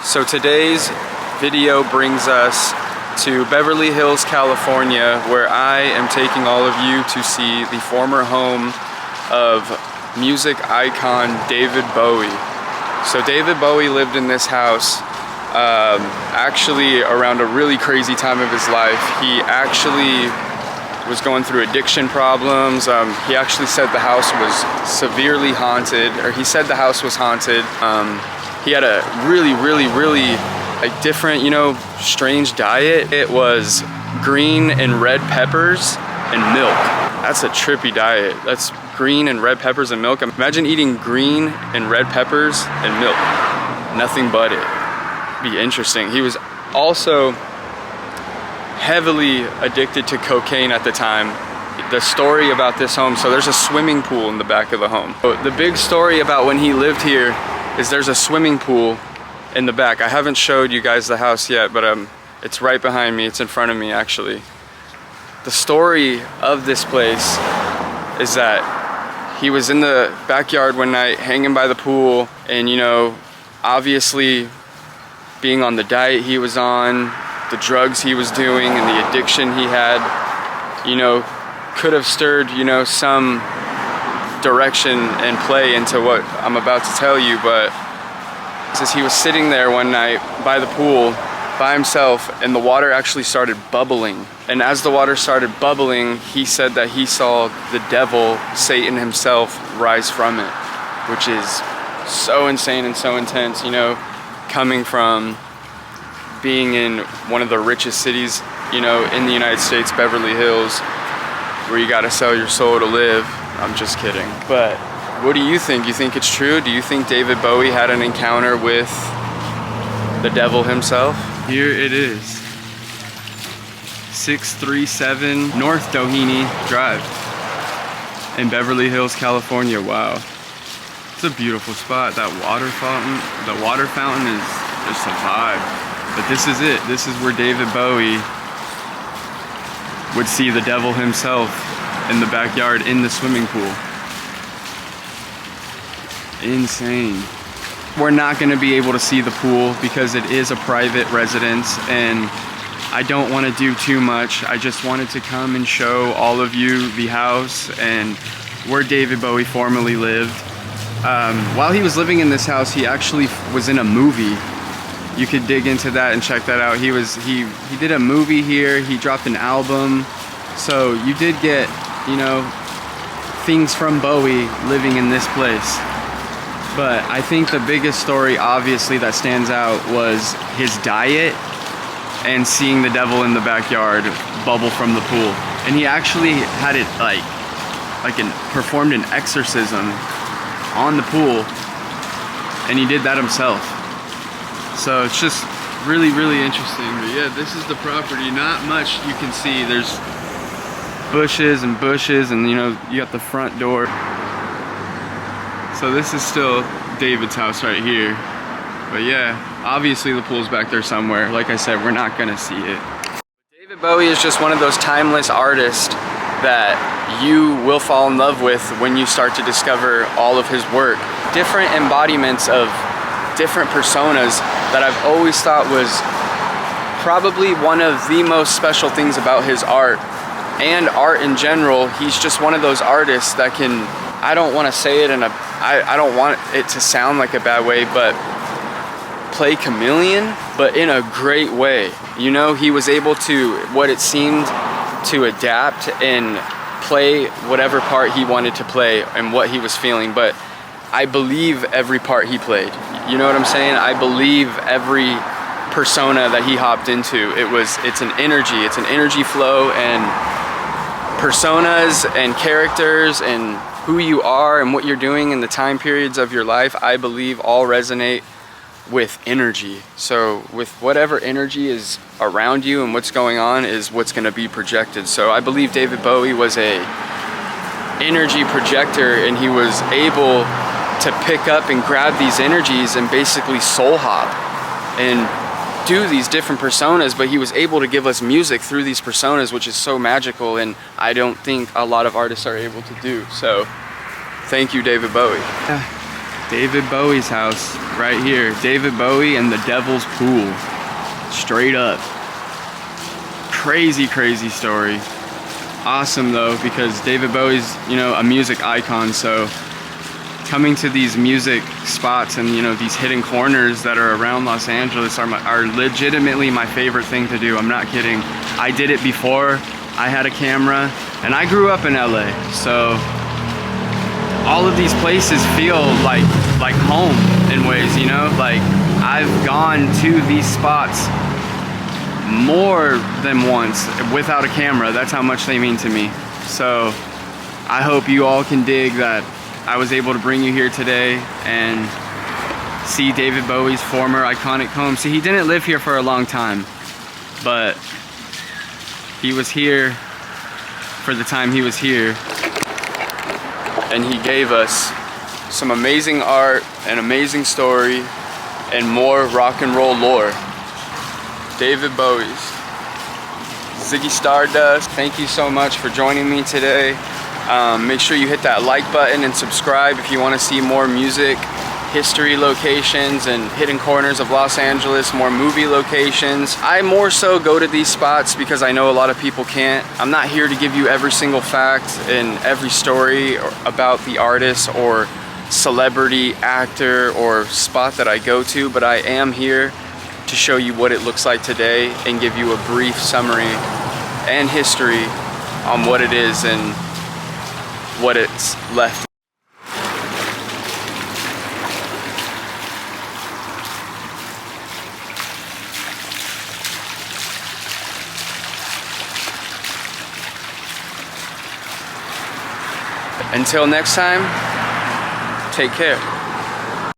So today's video brings us to Beverly Hills, California, where I am taking all of you to see the former home of music icon David Bowie. So David Bowie lived in this house actually around a really crazy time of his life. He actually was going through addiction problems. He actually said the house was severely haunted, or he said the house was haunted. He had a really like different, strange diet. It was green and red peppers and milk. That's a trippy diet. That's green and red peppers and milk. Imagine eating green and red peppers and milk. Nothing but it. Be interesting. He was also heavily addicted to cocaine at the time. The story about this home, so there's a swimming pool in the back of the home. So the big story about when he lived here is there's a swimming pool in the back. I haven't showed you guys the house yet, but it's right behind me. It's in front of me, actually. The story of this place is that he was in the backyard one night hanging by the pool, and obviously being on the diet he was on, the drugs he was doing, and the addiction he had, could have stirred, some direction and play into what I'm about to tell you. But as he was sitting there one night by the pool by himself, and the water actually started bubbling. And as the water started bubbling, he said that he saw the devil, Satan himself, rise from it, which is so insane and so intense, coming from being in one of the richest cities, in the United States, Beverly Hills, where you gotta sell your soul to live. I'm just kidding. But what do you think? You think it's true? Do you think David Bowie had an encounter with the devil himself? Here it is. 637 North Doheny Drive in Beverly Hills, California. Wow. It's a beautiful spot. That water fountain is just a vibe. But this is it. This is where David Bowie would see the devil himself in the backyard in the swimming pool. Insane. We're not going to be able to see the pool because it is a private residence, and I don't want to do too much. I just wanted to come and show all of you the house and where David Bowie formerly lived. While he was living in this house, he actually was in a movie. You could dig into that and check that out. He did a movie here. He dropped an album. So you did get, things from Bowie living in this place. But I think the biggest story, obviously, that stands out was his diet and seeing the devil in the backyard bubble from the pool. And he actually had it performed an exorcism on the pool, and he did that himself. So it's just really interesting. But yeah, this is the property. Not much you can see. There's bushes and you got the front door. So this is still David's house right here. But yeah, obviously the pool's back there somewhere. Like I said, we're not gonna see it. David Bowie is just one of those timeless artists that you will fall in love with when you start to discover all of his work. Different embodiments of different personas that I've always thought was probably one of the most special things about his art and art in general. He's just one of those artists that can, I don't want to say it I don't want it to sound like a bad way, but play chameleon, but in a great way. He was able to, what it seemed, to adapt and play whatever part he wanted to play and what he was feeling. But I believe every part he played. You know what I'm saying? I believe every persona that he hopped into. It's an energy flow, and personas and characters and who you are and what you're doing in the time periods of your life, I believe all resonate with energy. So with whatever energy is around you and what's going on is what's going to be projected. So I believe David Bowie was a energy projector, and he was able to pick up and grab these energies and basically soul hop and do these different personas. But he was able to give us music through these personas, which is so magical, and I don't think a lot of artists are able to do. So thank you, David Bowie. David Bowie's house. right here. David Bowie and the Devil's Pool. Straight up. Crazy, crazy story. Awesome though, because David Bowie's, you know, a music icon, so coming to these music spots and, you know, these hidden corners that are around Los Angeles are legitimately my favorite thing to do. I'm not kidding. I did it before I had a camera, and I grew up in LA, so all of these places feel like home in ways, you know? Like, I've gone to these spots more than once without a camera. That's how much they mean to me. So I hope you all can dig that I was able to bring you here today and see David Bowie's former iconic home. See, he didn't live here for a long time, but he was here for the time he was here, and he gave us some amazing art, an amazing story, and more rock and roll lore. David Bowie's Ziggy Stardust. Thank you so much for joining me today. Make sure you hit that like button and subscribe if you want to see more music, history locations, and hidden corners of Los Angeles, more movie locations. I more so go to these spots because I know a lot of people can't. I'm not here to give you every single fact and every story about the artist or celebrity, actor, or spot that I go to, but I am here to show you what it looks like today and give you a brief summary and history on what it is and what it's left. Until next time, take care.